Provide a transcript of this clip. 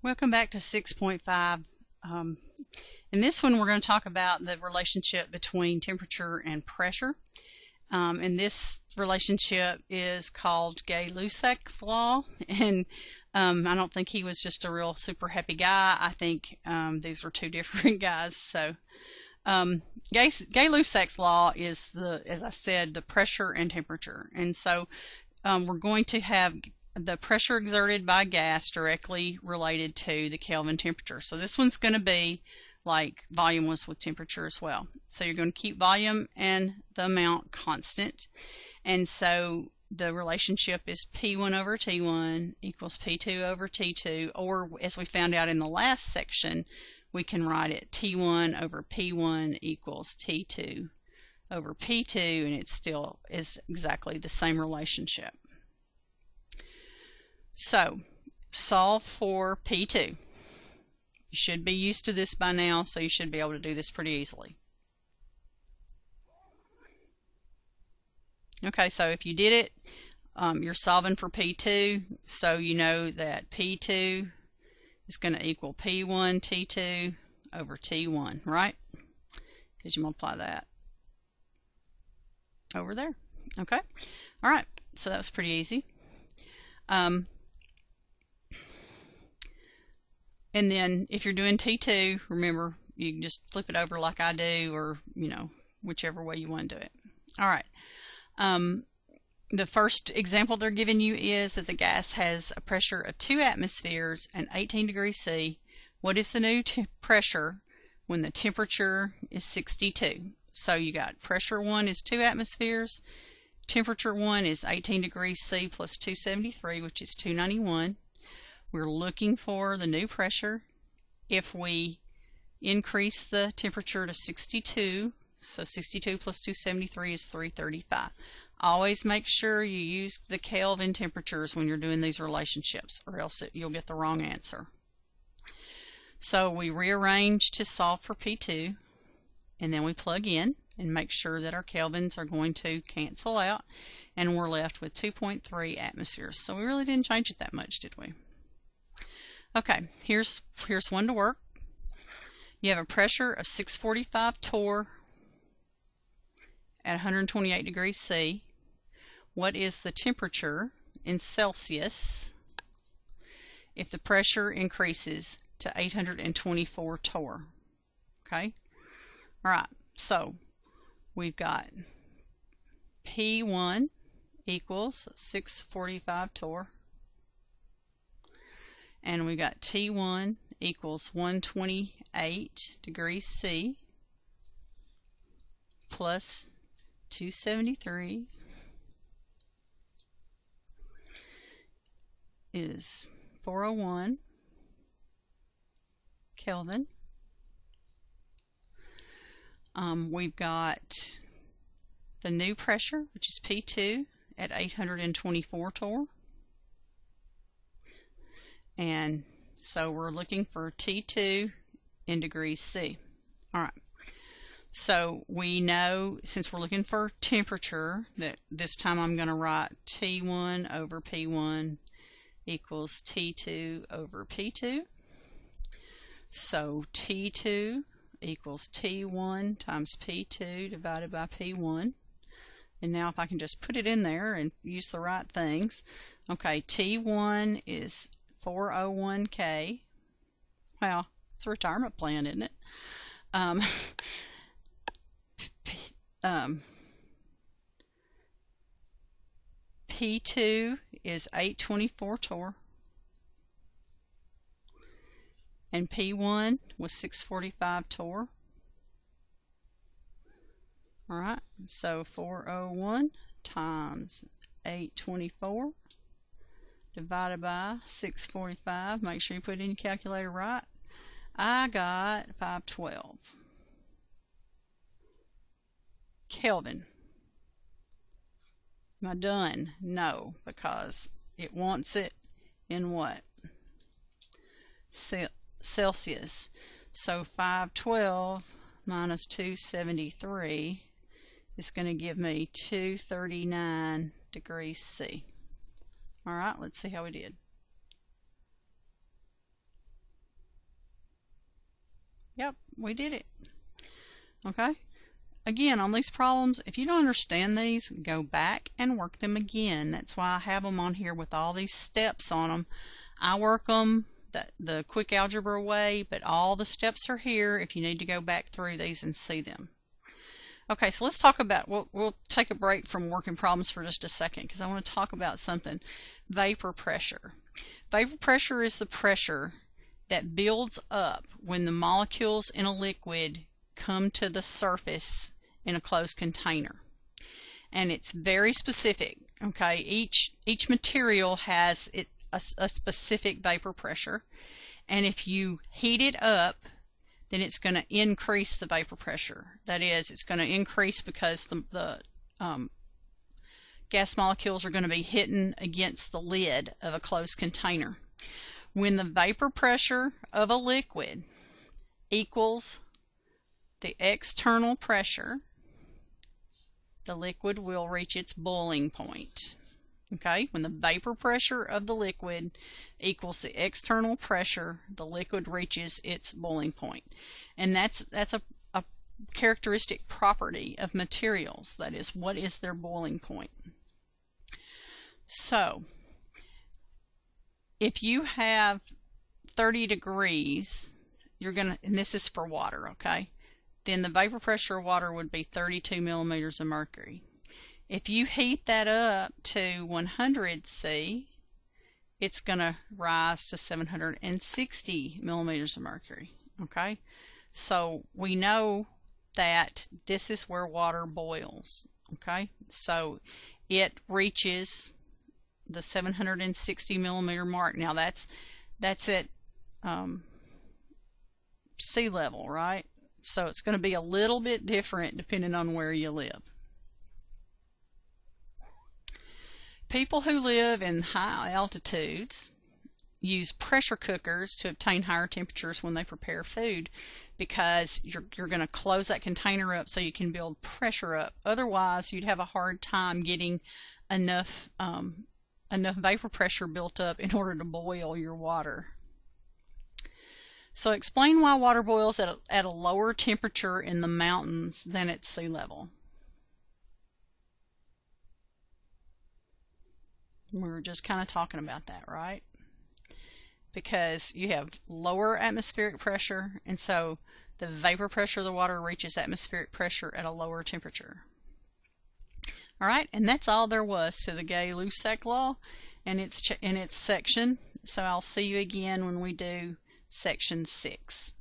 Welcome back to 6.5. Um, in this one, we're going to talk about the relationship between temperature and pressure. And this relationship is called Gay-Lussac's law. And I don't think he was just a real super happy guy. I think these were two different guys. So Gay-Lussac's law is, as I said, the pressure and temperature. And so we're going to have the pressure exerted by gas directly related to the Kelvin temperature. So this one's going to be like volume was with temperature as well. So you're going to keep volume and the amount constant. And so the relationship is P1 over T1 equals P2 over T2, or as we found out in the last section, we can write it T1 over P1 equals T2 over P2, and it still is exactly the same relationship. So, solve for P2. You should be used to this by now, so you should be able to do this pretty easily. Okay, so if you did it, you're solving for P2, so you know that P2 is going to equal P1 T2 over T1, right? Because you multiply that over there. Okay, all right, so that was pretty easy. And then if you're doing T2, remember, you can just flip it over like I do, or, whichever way you want to do it. All right. The first example they're giving you is that the gas has a pressure of 2 atmospheres and 18 degrees C. What is the new pressure when the temperature is 62? So you got pressure 1 is 2 atmospheres, temperature 1 is 18 degrees C plus 273, which is 291. We're looking for the new pressure. If we increase the temperature to 62, so 62 plus 273 is 335. Always make sure you use the Kelvin temperatures when you're doing these relationships, or else you'll get the wrong answer. So we rearrange to solve for P2, and then we plug in and make sure that our kelvins are going to cancel out, and we're left with 2.3 atmospheres. So we really didn't change it that much, did we? Okay, here's one to work. You have a pressure of 645 torr at 128 degrees C. What is the temperature in Celsius if the pressure increases to 824 torr? Okay, all right, so we've got P1 equals 645 torr. And we got T1 equals 128 degrees C plus 273 is 401 Kelvin. We've got the new pressure, which is P2 at 824 torr. And so we're looking for T2 in degrees C. All right. So we know, since we're looking for temperature, that this time I'm going to write T1 over P1 equals T2 over P2. So T2 equals T1 times P2 divided by P1. And now if I can just put it in there and use the right things. Okay, T1 is 401k. Well, it's a retirement plan, isn't it? P2 is 824 torr, and P1 was 645 torr. All right, so 401 times 824 divided by 645. Make sure you put it in your calculator right. I got 512 Kelvin. Am I done? No, because it wants it in what? Celsius. So 512 minus 273 is going to give me 239 degrees C. Alright, let's see how we did. Yep, we did it. Okay? Again, on these problems, if you don't understand these, go back and work them again. That's why I have them on here with all these steps on them. I work them the quick algebra way, but all the steps are here if you need to go back through these and see them. Okay, so let's talk about, we'll take a break from working problems for just a second because I want to talk about something. Vapor pressure. Vapor pressure is the pressure that builds up when the molecules in a liquid come to the surface in a closed container. And it's very specific. Okay, each material has a specific vapor pressure, and if you heat it up, then it's going to increase the vapor pressure. That is, it's going to increase because the gas molecules are going to be hitting against the lid of a closed container. When the vapor pressure of a liquid equals the external pressure, the liquid will reach its boiling point. Okay, when the vapor pressure of the liquid equals the external pressure, the liquid reaches its boiling point. And that's a characteristic property of materials. That is, what is their boiling point? So, if you have 30 degrees, you're going to, and this is for water, okay? Then the vapor pressure of water would be 32 millimeters of mercury. If you heat that up to 100 C, it's going to rise to 760 millimeters of mercury. Okay, so we know that this is where water boils. Okay, so it reaches the 760 millimeter mark. Now that's at sea level, right? So it's going to be a little bit different depending on where you live. People who live in high altitudes use pressure cookers to obtain higher temperatures when they prepare food, because you're going to close that container up so you can build pressure up. Otherwise, you'd have a hard time getting enough vapor pressure built up in order to boil your water. So explain why water boils at a lower temperature in the mountains than at sea level. We were just kind of talking about that, right? Because you have lower atmospheric pressure, and so the vapor pressure of the water reaches atmospheric pressure at a lower temperature. All right, and that's all there was to the Gay-Lussac law and its section. So I'll see you again when we do section 6.